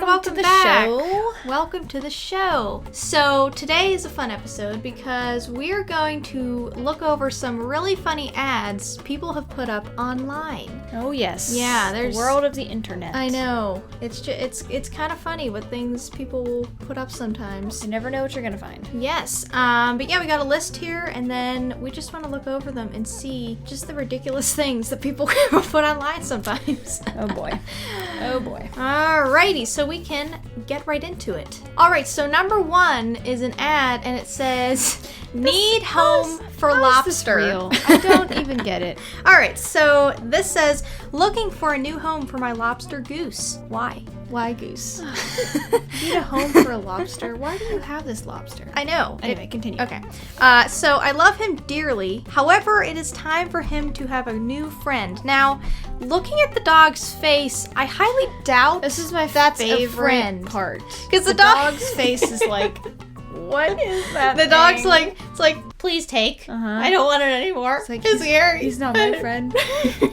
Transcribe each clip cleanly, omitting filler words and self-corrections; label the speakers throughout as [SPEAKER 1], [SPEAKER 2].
[SPEAKER 1] welcome back.
[SPEAKER 2] Show.
[SPEAKER 1] Welcome to the show. So today is a fun episode because we're going to look over some really funny ads people have put up online.
[SPEAKER 2] Oh yes.
[SPEAKER 1] Yeah, there's
[SPEAKER 2] the world of the internet.
[SPEAKER 1] I know. It's kind of funny what things people will put up sometimes.
[SPEAKER 2] You never know what you're gonna find.
[SPEAKER 1] Yes. But yeah, we got a list here, and then we just want to look over them and see just the ridiculous things that people put online sometimes.
[SPEAKER 2] Oh boy. Oh boy.
[SPEAKER 1] Alrighty, so we can get right into it. Alright, so number one is an ad, and it says, need home for lobster.
[SPEAKER 2] Real? I don't even get it.
[SPEAKER 1] Alright, so this says, looking for a new home for my lobster goose. Why? Why goose?
[SPEAKER 2] You need a home for a lobster? Why do you have this lobster?
[SPEAKER 1] I know.
[SPEAKER 2] Anyway, continue.
[SPEAKER 1] Okay. So I love him dearly. However, it is time for him to have a new friend. Now, looking at the dog's face, I highly doubt
[SPEAKER 2] This is my
[SPEAKER 1] that's a
[SPEAKER 2] favorite
[SPEAKER 1] friend.
[SPEAKER 2] part.
[SPEAKER 1] Because
[SPEAKER 2] The dog's face is like, what is that
[SPEAKER 1] The
[SPEAKER 2] thing?
[SPEAKER 1] dog's like, it's like, please take.
[SPEAKER 2] Uh-huh.
[SPEAKER 1] I don't want it anymore.
[SPEAKER 2] It's like,
[SPEAKER 1] it's scary.
[SPEAKER 2] He's not my friend.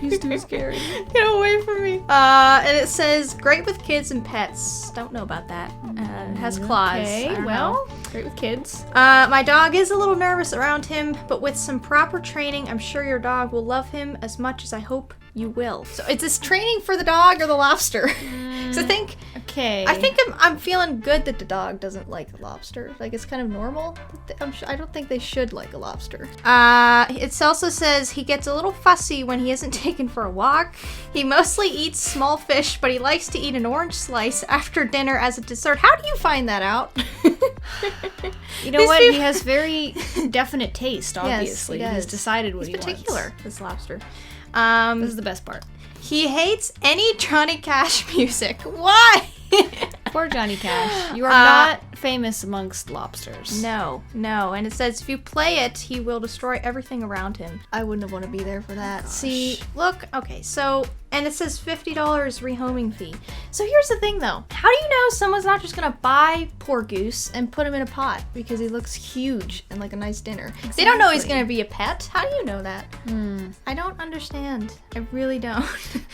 [SPEAKER 2] He's too scary.
[SPEAKER 1] Get away from me. And it says, great with kids and pets. Don't know about that. It has claws. I
[SPEAKER 2] Okay,
[SPEAKER 1] don't
[SPEAKER 2] well,
[SPEAKER 1] know.
[SPEAKER 2] great with kids.
[SPEAKER 1] My dog is a little nervous around him, but with some proper training, I'm sure your dog will love him as much as I hope you will. So is this training for the dog or the lobster? Because
[SPEAKER 2] Okay.
[SPEAKER 1] I think I'm feeling good that the dog doesn't like the lobster. Like, it's kind of normal. I don't think they should like a lobster. It also says he gets a little fussy when he isn't taken for a walk. He mostly eats small fish, but he likes to eat an orange slice after dinner as a dessert. How do you find that out?
[SPEAKER 2] You know what? He has very definite taste, obviously.
[SPEAKER 1] Yes, he does.
[SPEAKER 2] He's decided what
[SPEAKER 1] He's
[SPEAKER 2] he
[SPEAKER 1] particular,
[SPEAKER 2] wants.
[SPEAKER 1] this lobster.
[SPEAKER 2] This is the best part.
[SPEAKER 1] He hates any Johnny Cash music. Why?
[SPEAKER 2] Poor Johnny Cash. You are not famous amongst lobsters.
[SPEAKER 1] No. And it says if you play it, he will destroy everything around him. I wouldn't want to be there for that.
[SPEAKER 2] Gosh.
[SPEAKER 1] See, look, okay, so, and it says $50 rehoming fee. So here's the thing though. How do you know someone's not just gonna buy poor Goose and put him in a pot because he looks huge and like a nice dinner?
[SPEAKER 2] Exactly.
[SPEAKER 1] They don't know he's gonna be a pet. How do you know that? I don't understand. I really don't.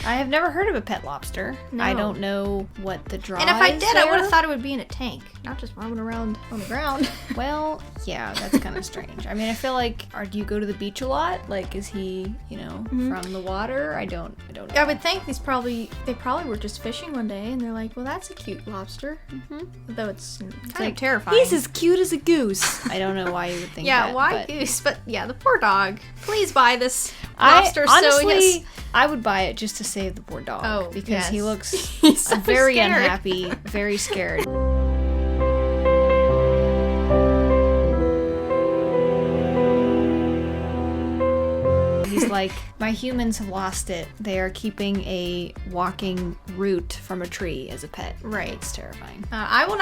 [SPEAKER 2] I have never heard of a pet lobster.
[SPEAKER 1] No.
[SPEAKER 2] I don't know what the draw
[SPEAKER 1] And if I
[SPEAKER 2] is
[SPEAKER 1] did, I
[SPEAKER 2] there.
[SPEAKER 1] would have thought it would be in a tank, not just roaming around on the ground.
[SPEAKER 2] Well, yeah, that's kind of strange. I mean, I feel like, do you go to the beach a lot? Like, is he, from the water? I don't know.
[SPEAKER 1] I would think they probably were just fishing one day and they're like, well, that's a cute lobster. Though it's kind of terrifying.
[SPEAKER 2] He's as cute as a goose. I don't know why you would think
[SPEAKER 1] yeah,
[SPEAKER 2] that.
[SPEAKER 1] why
[SPEAKER 2] but
[SPEAKER 1] goose? But yeah, the poor dog. Please buy this
[SPEAKER 2] I
[SPEAKER 1] lobster.
[SPEAKER 2] honestly, I would buy it just to save the poor dog.
[SPEAKER 1] Oh,
[SPEAKER 2] because he
[SPEAKER 1] yes.
[SPEAKER 2] looks
[SPEAKER 1] He's so
[SPEAKER 2] very
[SPEAKER 1] scared.
[SPEAKER 2] unhappy, very scared. He's like, my humans have lost it. They are keeping a walking root from a tree as a pet.
[SPEAKER 1] Right.
[SPEAKER 2] It's terrifying.
[SPEAKER 1] I would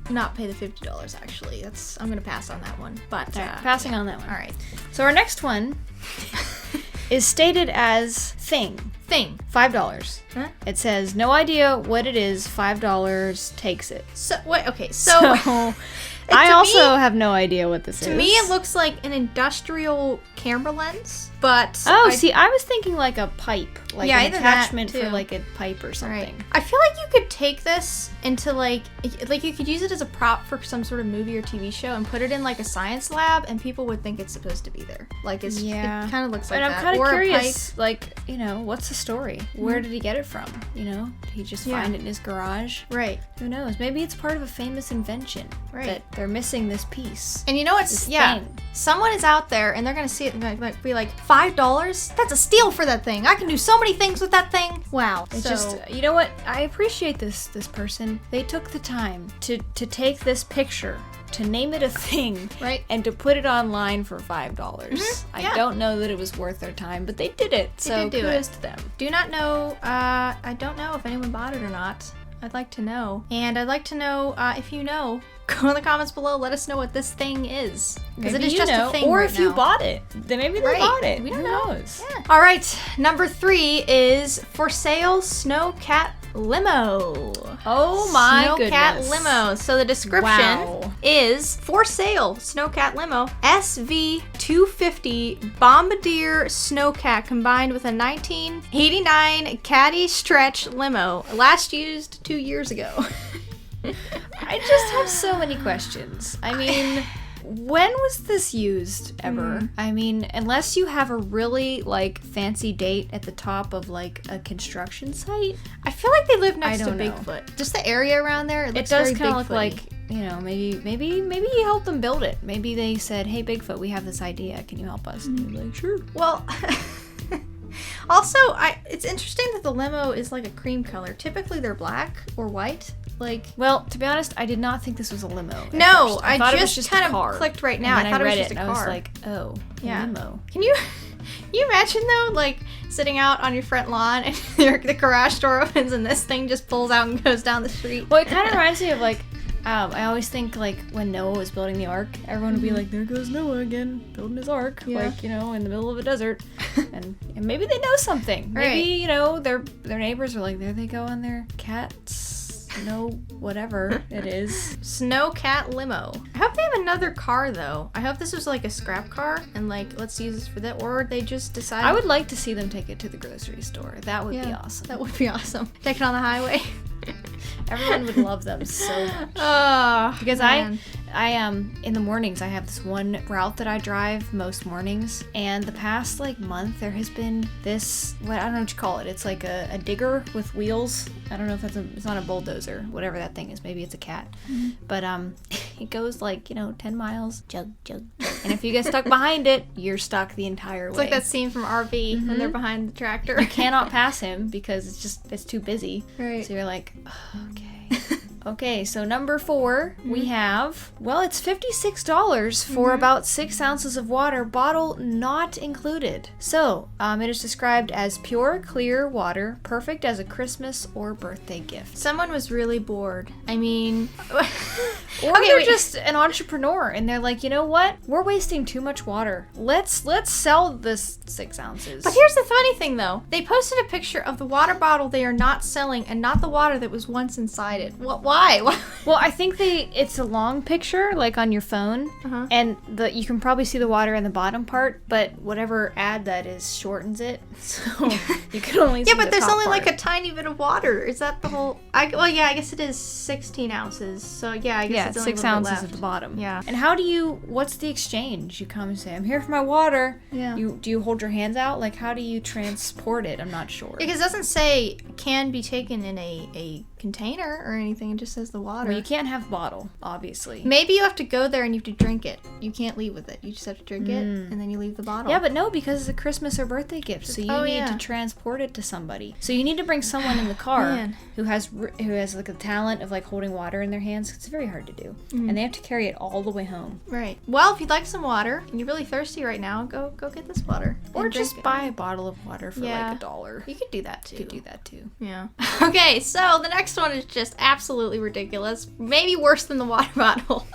[SPEAKER 1] not pay the $50 actually. I'm gonna pass on that one. But
[SPEAKER 2] All right, passing on that one.
[SPEAKER 1] all right.
[SPEAKER 2] So our next one is stated as thing. $5.
[SPEAKER 1] Huh?
[SPEAKER 2] It says, no idea what it is, $5 takes it.
[SPEAKER 1] So wait, okay, so
[SPEAKER 2] I
[SPEAKER 1] to
[SPEAKER 2] also
[SPEAKER 1] me-
[SPEAKER 2] have no idea what this is.
[SPEAKER 1] to me it looks like an industrial camera lens, but
[SPEAKER 2] Oh, see, I was thinking like a pipe, like
[SPEAKER 1] Yeah,
[SPEAKER 2] an
[SPEAKER 1] either that,
[SPEAKER 2] attachment for
[SPEAKER 1] too.
[SPEAKER 2] like a pipe or something.
[SPEAKER 1] Right. I feel like you could take this into like you could use it as a prop for some sort of movie or TV show and put it in like a science lab and people would think it's supposed to be there. Like it kind of looks like
[SPEAKER 2] But
[SPEAKER 1] that.
[SPEAKER 2] I'm kind
[SPEAKER 1] Or
[SPEAKER 2] of
[SPEAKER 1] a
[SPEAKER 2] curious, like, what's the story? Where did he get it from? Did he just
[SPEAKER 1] Yeah.
[SPEAKER 2] find it in his garage?
[SPEAKER 1] pipe. Right.
[SPEAKER 2] Who knows? Maybe it's part of a famous invention.
[SPEAKER 1] Right.
[SPEAKER 2] That they're missing this piece.
[SPEAKER 1] And you know what's
[SPEAKER 2] This thing.
[SPEAKER 1] someone is out there and they're gonna see it and be like $5? That's a steal for that thing. I can do so many things with that thing. Wow.
[SPEAKER 2] It's
[SPEAKER 1] So-
[SPEAKER 2] just, you know what? I appreciate this person. They took the time to take this picture, to name it a thing,
[SPEAKER 1] Right.
[SPEAKER 2] and to put it online for $5.
[SPEAKER 1] yeah.
[SPEAKER 2] I don't know that it was worth their time, but they did it.
[SPEAKER 1] They
[SPEAKER 2] So
[SPEAKER 1] did do
[SPEAKER 2] kudos
[SPEAKER 1] it.
[SPEAKER 2] to them.
[SPEAKER 1] Do not know. I don't know if anyone bought it or not. I'd like to know. And I'd like to know if you know. Go in the comments below. Let us know what this thing is. Because it
[SPEAKER 2] Maybe
[SPEAKER 1] is
[SPEAKER 2] you
[SPEAKER 1] just
[SPEAKER 2] know,
[SPEAKER 1] a thing
[SPEAKER 2] or
[SPEAKER 1] right
[SPEAKER 2] if you
[SPEAKER 1] now.
[SPEAKER 2] bought it, then maybe they
[SPEAKER 1] Right.
[SPEAKER 2] bought it.
[SPEAKER 1] We don't
[SPEAKER 2] Who
[SPEAKER 1] know.
[SPEAKER 2] knows?
[SPEAKER 1] Yeah. All right. Number 3 is for sale snow cat Limo.
[SPEAKER 2] Oh my
[SPEAKER 1] Snowcat
[SPEAKER 2] goodness.
[SPEAKER 1] Limo. So the description
[SPEAKER 2] Wow.
[SPEAKER 1] is for sale Snowcat Limo SV250 Bombardier Snowcat combined with a 1989 Caddy Stretch Limo, last used 2 years ago.
[SPEAKER 2] I just have so many questions. I mean, when was this used ever? I mean, unless you have a really like fancy date at the top of like a construction site.
[SPEAKER 1] I feel like they live next
[SPEAKER 2] I
[SPEAKER 1] to
[SPEAKER 2] don't know.
[SPEAKER 1] Bigfoot. Just the area around there, it
[SPEAKER 2] It
[SPEAKER 1] looks
[SPEAKER 2] does
[SPEAKER 1] very
[SPEAKER 2] kind of look
[SPEAKER 1] Bigfoot-y.
[SPEAKER 2] like, you know, maybe he helped them build it. Maybe they said, "Hey Bigfoot, we have this idea. Can you help us?" And he was like, "Sure."
[SPEAKER 1] Well, also, it's interesting that the limo is like a cream color. Typically, they're black or white. Like,
[SPEAKER 2] Well, to be honest, I did not think this was a limo. at
[SPEAKER 1] no,
[SPEAKER 2] first.
[SPEAKER 1] I
[SPEAKER 2] thought it was
[SPEAKER 1] just
[SPEAKER 2] a
[SPEAKER 1] kind of
[SPEAKER 2] car.
[SPEAKER 1] clicked right now.
[SPEAKER 2] And
[SPEAKER 1] I
[SPEAKER 2] then
[SPEAKER 1] thought
[SPEAKER 2] read
[SPEAKER 1] it was just a
[SPEAKER 2] and
[SPEAKER 1] car.
[SPEAKER 2] I was like, oh,
[SPEAKER 1] Yeah.
[SPEAKER 2] limo.
[SPEAKER 1] Can you imagine though, like sitting out on your front lawn and the garage door opens and this thing just pulls out and goes down the street?
[SPEAKER 2] Well, it kind of reminds me of like, I always think like when Noah was building the ark, everyone would be like, "There goes Noah again, building his ark,"
[SPEAKER 1] Yeah.
[SPEAKER 2] like, you know, in the middle of a desert. and maybe they know something. Maybe
[SPEAKER 1] Right.
[SPEAKER 2] you know their neighbors are like, "There they go on their cats." No, whatever it is.
[SPEAKER 1] Snowcat Limo. I hope they have another car though. I hope this was like a scrap car and like let's use this for that, or they just decided.
[SPEAKER 2] I would like to see them take it to the grocery store. That would be
[SPEAKER 1] Yeah,
[SPEAKER 2] awesome.
[SPEAKER 1] That would be awesome. Take it on the highway.
[SPEAKER 2] Everyone would love them so much.
[SPEAKER 1] Oh,
[SPEAKER 2] Because
[SPEAKER 1] man.
[SPEAKER 2] I in the mornings I have this one route that I drive most mornings, and the past like month there has been this, what I don't know what you call it. It's like a digger with wheels. I don't know if it's not a bulldozer, whatever that thing is. Maybe it's a cat. But it goes like, you know, 10 miles, jug, jug, jug. And if you get stuck behind it, you're stuck the entire
[SPEAKER 1] It's
[SPEAKER 2] way.
[SPEAKER 1] like that scene from RV when they're behind the tractor.
[SPEAKER 2] You cannot pass him because it's too busy.
[SPEAKER 1] Right.
[SPEAKER 2] So you're like, okay. Okay, so number 4, we have, well, it's $56 for about 6 ounces of water, bottle not included. So, it is described as pure, clear water, perfect as a Christmas or birthday gift.
[SPEAKER 1] Someone was really bored. I mean,
[SPEAKER 2] Or
[SPEAKER 1] Okay,
[SPEAKER 2] they're
[SPEAKER 1] wait.
[SPEAKER 2] just an entrepreneur and they're like, you know what? We're wasting too much water. Let's sell this 6 ounces.
[SPEAKER 1] But here's the funny thing though. They posted a picture of the water bottle they are not selling and not the water that was once inside it. Why?
[SPEAKER 2] Well, I think it's a long picture, like on your phone,
[SPEAKER 1] Uh-huh.
[SPEAKER 2] and you can probably see the water in the bottom part, but whatever ad that is shortens it, so you can only see
[SPEAKER 1] Yeah, but
[SPEAKER 2] the
[SPEAKER 1] there's
[SPEAKER 2] top
[SPEAKER 1] only
[SPEAKER 2] part.
[SPEAKER 1] like a tiny bit of water. Is that the whole? I guess it is 16 ounces. So yeah, I guess
[SPEAKER 2] Yeah,
[SPEAKER 1] it's only
[SPEAKER 2] 6
[SPEAKER 1] a little bit
[SPEAKER 2] ounces
[SPEAKER 1] left.
[SPEAKER 2] at the bottom.
[SPEAKER 1] Yeah.
[SPEAKER 2] And what's the exchange? You come and say, I'm here for my water.
[SPEAKER 1] Yeah.
[SPEAKER 2] Do you hold your hands out? Like, how do you transport it? I'm not sure.
[SPEAKER 1] Because it doesn't say can be taken in a container or anything. It just says the water.
[SPEAKER 2] Well, you can't have bottle, obviously.
[SPEAKER 1] Maybe you have to go there and you have to drink it. You can't leave with it. You just have to drink it and then you leave the bottle.
[SPEAKER 2] Yeah, but no, because it's a Christmas or birthday gift, so you need to transport it to somebody. So you need to bring someone in the car
[SPEAKER 1] Man.
[SPEAKER 2] who has like the talent of like holding water in their hands. It's very hard to do, and they have to carry it all the way home,
[SPEAKER 1] Right. Well, if you'd like some water and you're really thirsty right now, go get this water.
[SPEAKER 2] or
[SPEAKER 1] and drink
[SPEAKER 2] just
[SPEAKER 1] it.
[SPEAKER 2] buy a bottle of water for
[SPEAKER 1] Yeah.
[SPEAKER 2] like $1.
[SPEAKER 1] You could do that too.
[SPEAKER 2] You could do that too.
[SPEAKER 1] Yeah. Okay, so the next one is just absolutely ridiculous. Maybe worse than the water bottle.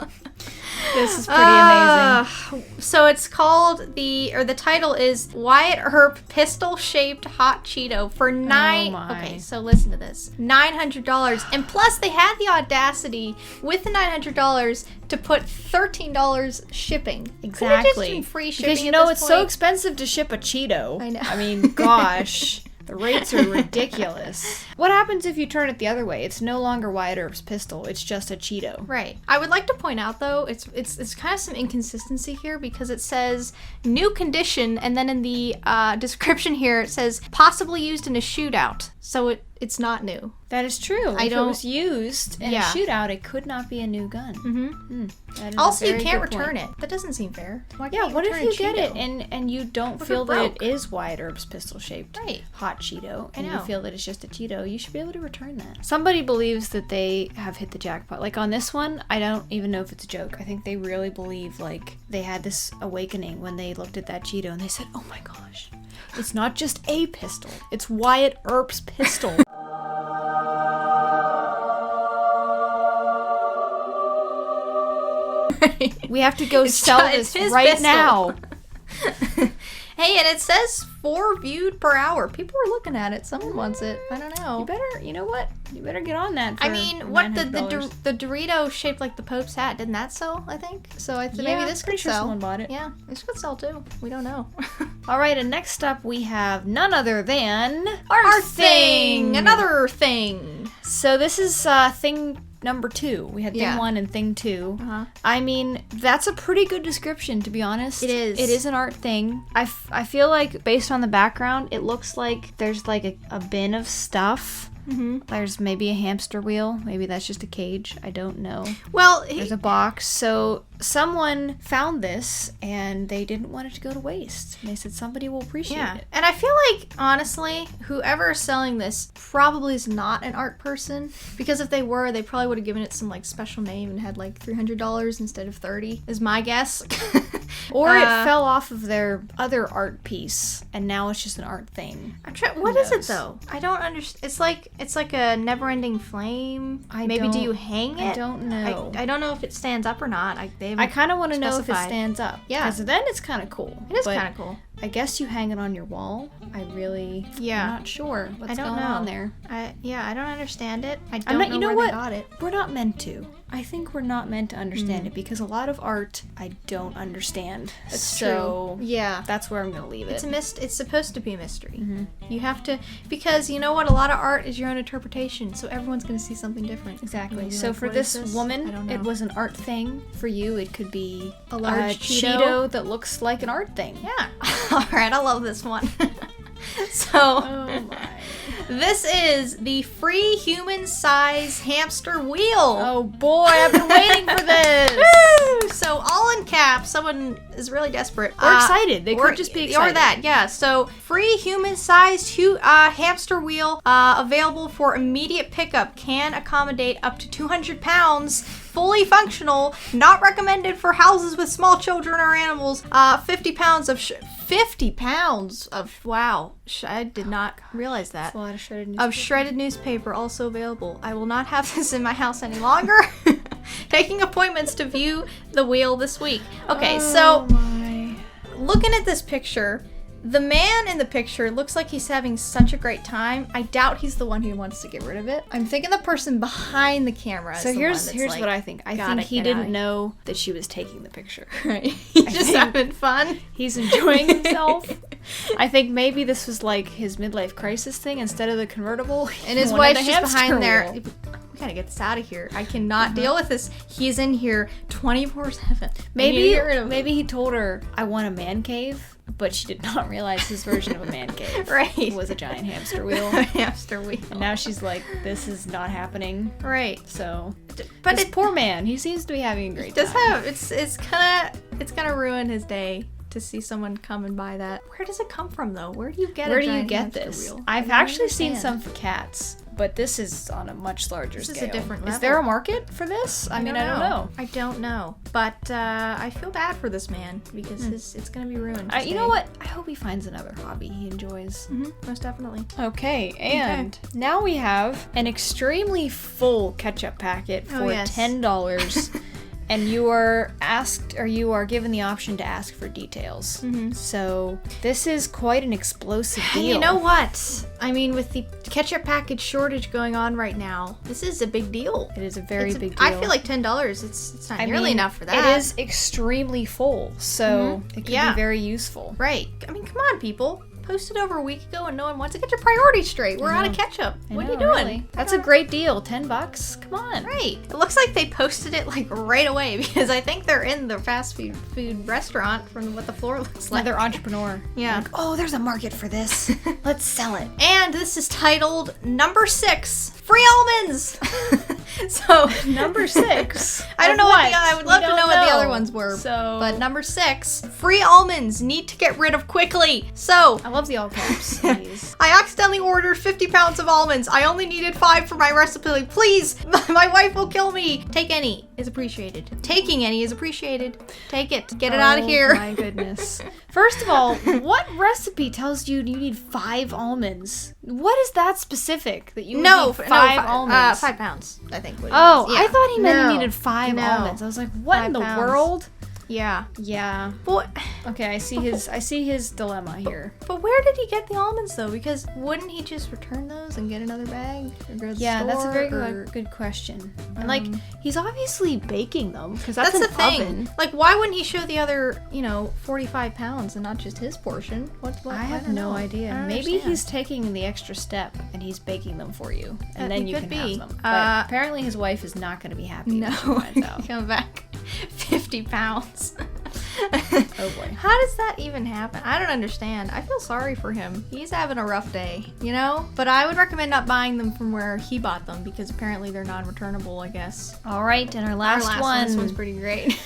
[SPEAKER 2] This is pretty amazing.
[SPEAKER 1] So it's called the title is Wyatt Earp Pistol Shaped Hot Cheeto for
[SPEAKER 2] my.
[SPEAKER 1] Okay, so listen to this. $900. And plus they had the audacity with the $900 to put $13 shipping. Couldn't they just
[SPEAKER 2] Exactly.
[SPEAKER 1] do free shipping
[SPEAKER 2] Because you
[SPEAKER 1] at
[SPEAKER 2] know
[SPEAKER 1] this
[SPEAKER 2] it's so
[SPEAKER 1] point?
[SPEAKER 2] expensive to ship a Cheeto.
[SPEAKER 1] I know.
[SPEAKER 2] I mean, gosh. The rates are ridiculous. What happens if you turn it the other way? It's no longer Wyatt Earp's pistol. It's just a Cheeto.
[SPEAKER 1] Right. I would like to point out though, it's kind of some inconsistency here because it says new condition and then in the description here it says possibly used in a shootout. So it's not new.
[SPEAKER 2] That is true. If it was used in a shootout, it could not be a new gun. Mm-hmm.
[SPEAKER 1] Also, you can't return it. That doesn't seem fair. Why
[SPEAKER 2] Yeah,
[SPEAKER 1] can't you
[SPEAKER 2] what if
[SPEAKER 1] return a
[SPEAKER 2] you get it
[SPEAKER 1] Cheeto?
[SPEAKER 2] and you don't
[SPEAKER 1] What if
[SPEAKER 2] feel
[SPEAKER 1] it
[SPEAKER 2] that it
[SPEAKER 1] broke?
[SPEAKER 2] is Wyatt Earp's pistol-shaped
[SPEAKER 1] Right.
[SPEAKER 2] hot Cheeto, and you
[SPEAKER 1] know.
[SPEAKER 2] feel that it's just a Cheeto, you should be able to return that. Somebody believes that they have hit the jackpot. Like on this one, I don't even know if it's a joke. I think they really believe like they had this awakening when they looked at that Cheeto and they said, oh my gosh, it's not just a pistol, it's Wyatt Earp's pistol. We have to go sell
[SPEAKER 1] it's
[SPEAKER 2] this
[SPEAKER 1] his
[SPEAKER 2] right
[SPEAKER 1] pistol.
[SPEAKER 2] now.
[SPEAKER 1] Hey, and it says 4 viewed per hour. People are looking at it. Someone wants it. I don't know.
[SPEAKER 2] You know what? You better get on that.
[SPEAKER 1] I mean, what the Dorito shaped like the Pope's hat, didn't that sell, I think? So maybe this could sell.
[SPEAKER 2] Someone bought it.
[SPEAKER 1] Yeah, this could sell too. We don't know.
[SPEAKER 2] All right, and next up we have none other than
[SPEAKER 1] Our thing! Another thing!
[SPEAKER 2] So this is thing number 2. We had thing 1 and thing 2.
[SPEAKER 1] Uh-huh.
[SPEAKER 2] I mean, that's a pretty good description, to be honest.
[SPEAKER 1] It is.
[SPEAKER 2] It is an art thing. I feel like, based on the background, it looks like there's like a bin of stuff.
[SPEAKER 1] Mm-hmm.
[SPEAKER 2] There's maybe a hamster wheel. Maybe that's just a cage. I don't know.
[SPEAKER 1] Well,
[SPEAKER 2] there's a box. So someone found this and they didn't want it to go to waste. And they said somebody will appreciate it.
[SPEAKER 1] And I feel like, honestly, whoever is selling this probably is not an art person, because if they were, they probably would have given it some like special name and had like $300 instead of $30, is my guess.
[SPEAKER 2] Or it fell off of their other art piece and now it's just an art thing.
[SPEAKER 1] What is it though? I don't understand. It's like a never-ending flame. Maybe do you hang it?
[SPEAKER 2] I don't know.
[SPEAKER 1] I don't know if it stands up or not.
[SPEAKER 2] I kind of want to know if it stands up.
[SPEAKER 1] Yeah.
[SPEAKER 2] Because then it's kind of cool.
[SPEAKER 1] It is kind of cool.
[SPEAKER 2] I guess you hang it on your wall. I'm not sure what's going on there.
[SPEAKER 1] I don't understand it. I don't know where they got it.
[SPEAKER 2] We're not meant to. I think we're not meant to understand it, because a lot of art I don't understand.
[SPEAKER 1] That's true. Yeah.
[SPEAKER 2] That's where I'm going to leave it.
[SPEAKER 1] It's supposed to be a mystery.
[SPEAKER 2] Mm-hmm.
[SPEAKER 1] You have to, because you know what? A lot of art is your own interpretation, so everyone's going to see something different.
[SPEAKER 2] Exactly. So for this woman, it was an art thing. For you, it could be
[SPEAKER 1] a large
[SPEAKER 2] Cheeto that looks like an art thing.
[SPEAKER 1] Yeah. All right, I love this one. So,
[SPEAKER 2] oh my.
[SPEAKER 1] This is the free human-size hamster wheel.
[SPEAKER 2] Oh boy, I've been waiting for this.
[SPEAKER 1] Woo! So, all in caps, someone is really desperate.
[SPEAKER 2] Or excited. They could just be excited.
[SPEAKER 1] Or that, yeah. So, free human-sized hamster wheel available for immediate pickup. Can accommodate up to 200 pounds. Fully functional. Not recommended for houses with small children or animals. 50 pounds of... 50 pounds of, wow, I did not realize that.
[SPEAKER 2] That's a lot of shredded newspaper.
[SPEAKER 1] Of shredded newspaper, also available. I will not have this in my house any longer. Taking appointments to view the wheel this week. Okay, looking at this picture, the man in the picture looks like he's having such a great time. I doubt he's the one who wants to get rid of it. I'm thinking the person behind the camera is the one that's
[SPEAKER 2] here's
[SPEAKER 1] like,
[SPEAKER 2] what I think. I think he didn't know that she was taking the picture.
[SPEAKER 1] Right. He's just having fun.
[SPEAKER 2] He's enjoying himself. I think maybe this was like his midlife crisis thing instead of the convertible.
[SPEAKER 1] And his wife's just behind there. We gotta get this out of here. I cannot deal with this. He's in here 24/7.
[SPEAKER 2] Maybe he told her, I want a man cave. But she did not realize his version of a man cave was a giant hamster wheel.
[SPEAKER 1] A hamster wheel.
[SPEAKER 2] And now she's like, this is not happening.
[SPEAKER 1] Right.
[SPEAKER 2] So, but this poor man, he seems to be having a great time.
[SPEAKER 1] It's gonna ruin his day to see someone come and buy that. Where does it come from though? Where do you get this?
[SPEAKER 2] Wheel? I've actually seen some for cats. But this is on a much larger scale.
[SPEAKER 1] This is a different level.
[SPEAKER 2] Is there a market for this? I don't know.
[SPEAKER 1] I don't know. But I feel bad for this man because it's going to be ruined.
[SPEAKER 2] You know what? I hope he finds another hobby he enjoys.
[SPEAKER 1] Mm-hmm, most definitely.
[SPEAKER 2] Okay, and now we have an extremely full ketchup packet for $10. And you are given the option to ask for details. Mm-hmm. So this is quite an explosive deal.
[SPEAKER 1] And you know what? I mean, with the ketchup package shortage going on right now, this is a big deal.
[SPEAKER 2] It is a very big deal.
[SPEAKER 1] I feel like $10. It's not nearly enough for that.
[SPEAKER 2] It is extremely full, so it can be very useful.
[SPEAKER 1] Right. I mean, come on, people. Posted over a week ago and no one wants to get your priorities straight. We're out of ketchup. What are you doing?
[SPEAKER 2] Really. That's a great deal. $10. Come on.
[SPEAKER 1] Right. It looks like they posted it like right away because I think they're in the fast food restaurant from what the floor looks like.
[SPEAKER 2] They're entrepreneur.
[SPEAKER 1] Yeah.
[SPEAKER 2] Like, oh, there's a market for this. Let's sell it.
[SPEAKER 1] And this is titled number 6, free almonds. So
[SPEAKER 2] number 6.
[SPEAKER 1] I don't know I would love to know what the other ones were. But number 6, free almonds need to get rid of quickly. So
[SPEAKER 2] I love the all caps. Please.
[SPEAKER 1] I accidentally ordered 50 pounds of almonds. I only needed 5 for my recipe. Please, my wife will kill me. Take any is appreciated. Taking any is appreciated. Take it. Get it out of here.
[SPEAKER 2] Oh my goodness. First of all, what recipe tells you you need 5 almonds? What is that specific that you need 5 almonds?
[SPEAKER 1] 5 pounds, I think.
[SPEAKER 2] I thought he meant he needed 5 almonds. I was like, what in the world?
[SPEAKER 1] Yeah.
[SPEAKER 2] Yeah.
[SPEAKER 1] But
[SPEAKER 2] Okay, I see his dilemma here.
[SPEAKER 1] But where did he get the almonds though? Because wouldn't he just return those and get another bag? Or go to the store,
[SPEAKER 2] That's a very
[SPEAKER 1] or...
[SPEAKER 2] good question. And like, he's obviously baking them because that's
[SPEAKER 1] the
[SPEAKER 2] an
[SPEAKER 1] thing.
[SPEAKER 2] oven.
[SPEAKER 1] Like, why wouldn't he show the other, 45 pounds and not just his portion? What
[SPEAKER 2] I have no idea. Maybe he's taking the extra step and he's baking them for you, and then you can have them. But apparently, his wife is not going to be happy.
[SPEAKER 1] No,
[SPEAKER 2] when she finds out.
[SPEAKER 1] come back 50 pounds.
[SPEAKER 2] Oh boy.
[SPEAKER 1] How does that even happen? I don't understand. I feel sorry for him. He's having a rough day, But I would recommend not buying them from where he bought them because apparently they're non-returnable, I guess.
[SPEAKER 2] All right, and our last one.
[SPEAKER 1] This one's pretty great.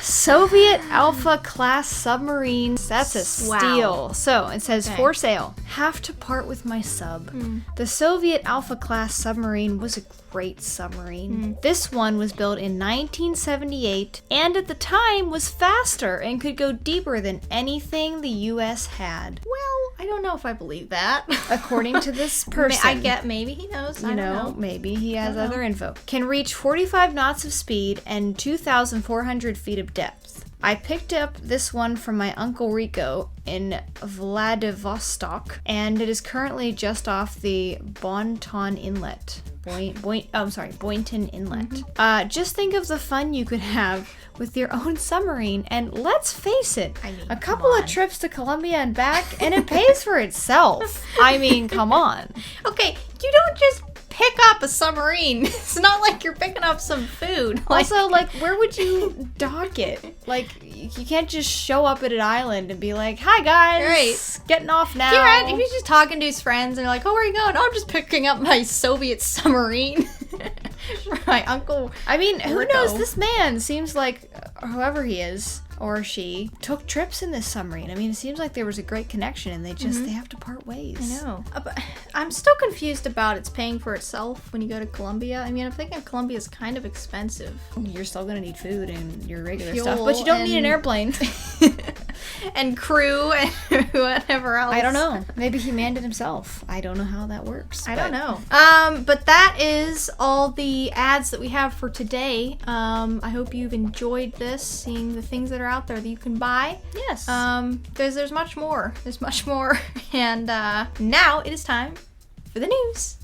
[SPEAKER 2] Soviet Alpha class submarine. That's a steal.
[SPEAKER 1] Wow.
[SPEAKER 2] So it says for sale. Have to part with my sub. The Soviet Alpha class submarine was a great submarine. This one was built in 1978 and at the time was faster and could go deeper than anything the US had.
[SPEAKER 1] Well, I don't know if I believe that.
[SPEAKER 2] According to this person.
[SPEAKER 1] I get maybe he knows. I don't know.
[SPEAKER 2] Maybe he has other info. Can reach 45 knots of speed and 2,400 feet of depth. I picked up this one from my Uncle Rico in Vladivostok, and it is currently just off the Boynton Inlet. Boynton Inlet. Just think of the fun you could have with your own submarine, and let's face it, a couple of trips to Colombia and back, and it pays for itself. I mean, come on.
[SPEAKER 1] Okay, you don't just pick up a submarine. It's not like you're picking up some food.
[SPEAKER 2] Also, where would you dock it? You can't just show up at an island and be like, hi guys,
[SPEAKER 1] right.
[SPEAKER 2] Getting off now.
[SPEAKER 1] If he's just talking to his friends and they're like, oh, where are you going? Oh, I'm just picking up my Soviet submarine. My uncle.
[SPEAKER 2] I mean, who
[SPEAKER 1] Rico.
[SPEAKER 2] knows? This man seems like, whoever he is, or she, took trips in this submarine. I mean, it seems like there was a great connection and they have to part ways.
[SPEAKER 1] I know. But I'm still confused about it's paying for itself when you go to Colombia. I mean, I'm thinking Colombia is kind of expensive.
[SPEAKER 2] You're still going to need food and your regular
[SPEAKER 1] Fuel
[SPEAKER 2] stuff, but you don't need an airplane.
[SPEAKER 1] And crew and whatever else.
[SPEAKER 2] I don't know. Maybe he manned it himself. I don't know how that works.
[SPEAKER 1] I don't know. But that is all the ads that we have for today. I hope you've enjoyed this, seeing the things that are out there that you can buy.
[SPEAKER 2] Yes.
[SPEAKER 1] There's much more. There's much more. And now it is time for the news.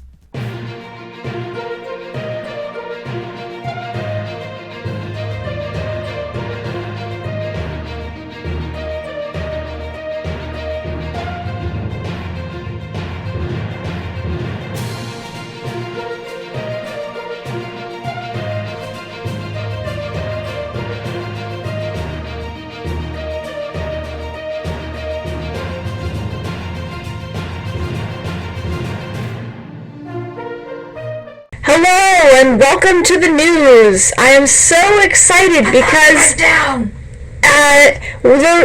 [SPEAKER 3] Hello and welcome to the news. I am so excited because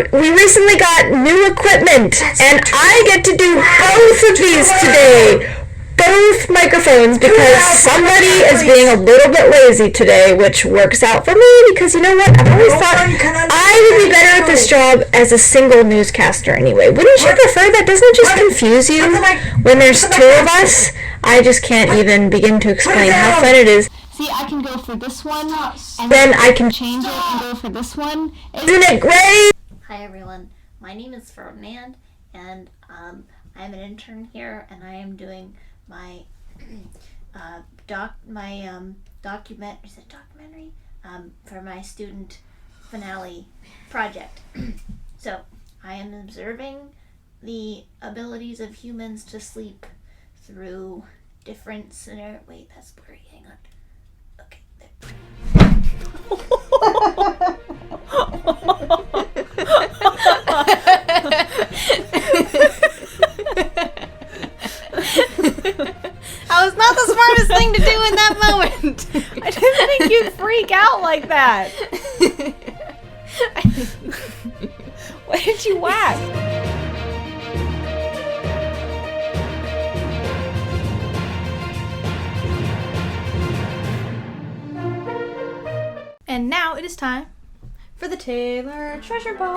[SPEAKER 3] we recently got new equipment and I get to do both of these today. Both microphones because somebody is being a little bit lazy today, which works out for me because you know what? I've always thought I would be better at this job as a single newscaster anyway. Wouldn't you prefer that? Doesn't it just confuse you when there's two of us? I just can't even begin to explain how fun it is.
[SPEAKER 2] See, I can go for this one, and
[SPEAKER 3] then I can
[SPEAKER 2] change it and go for this one.
[SPEAKER 3] Isn't it great?
[SPEAKER 4] Hi everyone, my name is Ferdinand, and I'm an intern here, and I am doing my documentary for my student finale project. So I am observing the abilities of humans to sleep through different scenarios. Wait, that's blurry. Hang on. Okay.
[SPEAKER 1] That was not the smartest thing to do in that moment.
[SPEAKER 2] I didn't think you'd freak out like that. What did you whack?
[SPEAKER 1] And now it is time for the Taylor Treasure Box.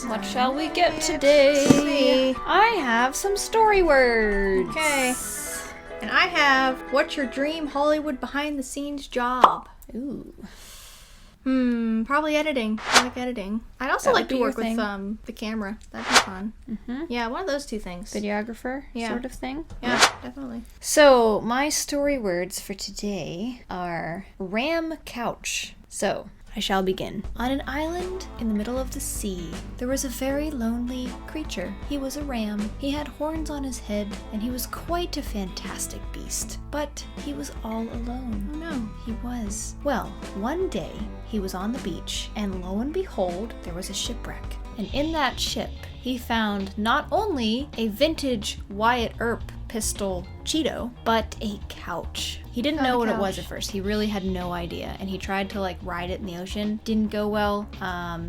[SPEAKER 2] What shall we get today? I have some story words.
[SPEAKER 1] Okay. And I have, what's your dream Hollywood behind the scenes job?
[SPEAKER 2] Ooh.
[SPEAKER 1] Probably editing. I like editing. I'd also
[SPEAKER 2] That
[SPEAKER 1] like
[SPEAKER 2] would
[SPEAKER 1] to
[SPEAKER 2] be your
[SPEAKER 1] work with
[SPEAKER 2] thing.
[SPEAKER 1] the camera. That'd be fun. Yeah, one of those two things.
[SPEAKER 2] Videographer
[SPEAKER 1] Yeah.
[SPEAKER 2] sort of thing.
[SPEAKER 1] Yeah, definitely.
[SPEAKER 2] So, my story words for today are ram couch. So, I shall begin. On an island in the middle of the sea, there was a very lonely creature. He was a ram. He had horns on his head, and he was quite a fantastic beast. But he was all alone.
[SPEAKER 1] Oh no.
[SPEAKER 2] He was. Well, one day, he was on the beach, and lo and behold, there was a shipwreck. And in that ship, he found not only a vintage Wyatt Earp pistol Cheeto, but a couch. He didn't know what it was at first. He really had no idea. And he tried to like ride it in the ocean. Didn't go well.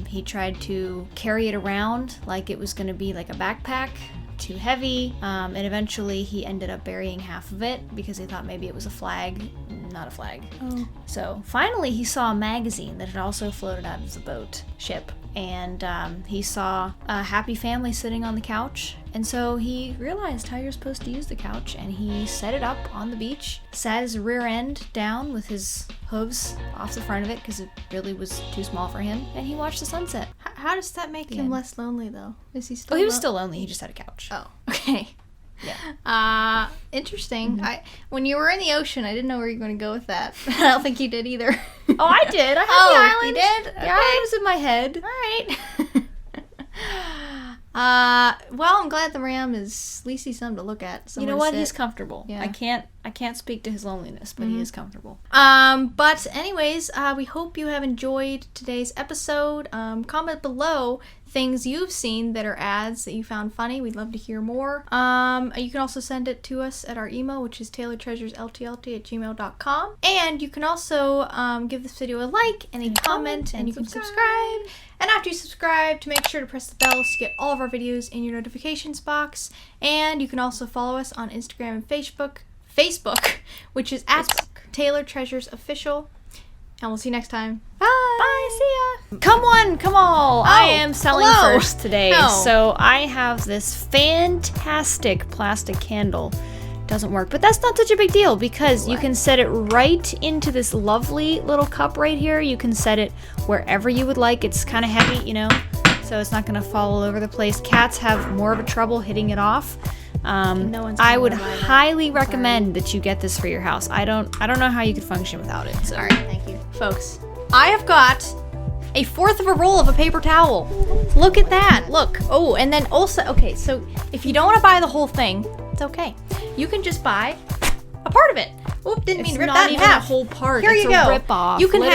[SPEAKER 2] He tried to carry it around like it was gonna be like a backpack. Too heavy. And eventually he ended up burying half of it because he thought maybe it was a flag. Not a flag.
[SPEAKER 1] Oh.
[SPEAKER 2] So finally he saw a magazine that had also floated out of the ship. And he saw a happy family sitting on the couch. And so he realized how you're supposed to use the couch, and he set it up on the beach, sat his rear end down with his hooves off the front of it because it really was too small for him, and he watched the sunset.
[SPEAKER 1] How does that make him less lonely, though? Is he still?
[SPEAKER 2] Oh, he was still lonely. He just had a couch.
[SPEAKER 1] Oh, okay.
[SPEAKER 2] Yeah.
[SPEAKER 1] Interesting. When you were in the ocean, I didn't know where you were going to go with that. I don't think you did either.
[SPEAKER 2] Oh, I did. I had
[SPEAKER 1] Oh,
[SPEAKER 2] the island.
[SPEAKER 1] you did?
[SPEAKER 2] The island was in my head.
[SPEAKER 1] All right. Well, I'm glad the ram is at least he's something to look at.
[SPEAKER 2] You know what? He's comfortable.
[SPEAKER 1] Yeah.
[SPEAKER 2] I can't speak to his loneliness, but he is comfortable.
[SPEAKER 1] But anyways, we hope you have enjoyed today's episode. Comment below things you've seen that are ads that you found funny. We'd love to hear more. You can also send it to us at our email, which is taylortreasuresltlt@gmail.com. And you can also give this video a like and a comment, and you can subscribe. And after you subscribe, to make sure to press the bell to get all of our videos in your notifications box. And you can also follow us on Instagram and Facebook, which is at Taylor Treasures Official. And we'll see you next time. Bye.
[SPEAKER 2] Bye, see ya. Come one, come all. I am selling
[SPEAKER 1] hello.
[SPEAKER 2] first today.
[SPEAKER 1] No.
[SPEAKER 2] So I have this fantastic plastic candle. Doesn't work, but that's not such a big deal because you can set it right into this lovely little cup right here. You can set it wherever you would like. It's kind of heavy, you know, so it's not going to fall all over the place. Cats have more of a trouble hitting it off. I would highly recommend that you get this for your house. I don't know how you could function without it. So.
[SPEAKER 1] All right, thank you. Folks, I have got a fourth of a roll of a paper towel. Look at that. Look. Oh, and then also, okay, so if you don't want to buy the whole thing, it's okay. You can just buy a part of it. Oop, didn't mean to rip that in half.
[SPEAKER 2] It's not even a whole part.
[SPEAKER 1] Here
[SPEAKER 2] it's
[SPEAKER 1] you
[SPEAKER 2] a
[SPEAKER 1] go.
[SPEAKER 2] rip-off.
[SPEAKER 1] You can have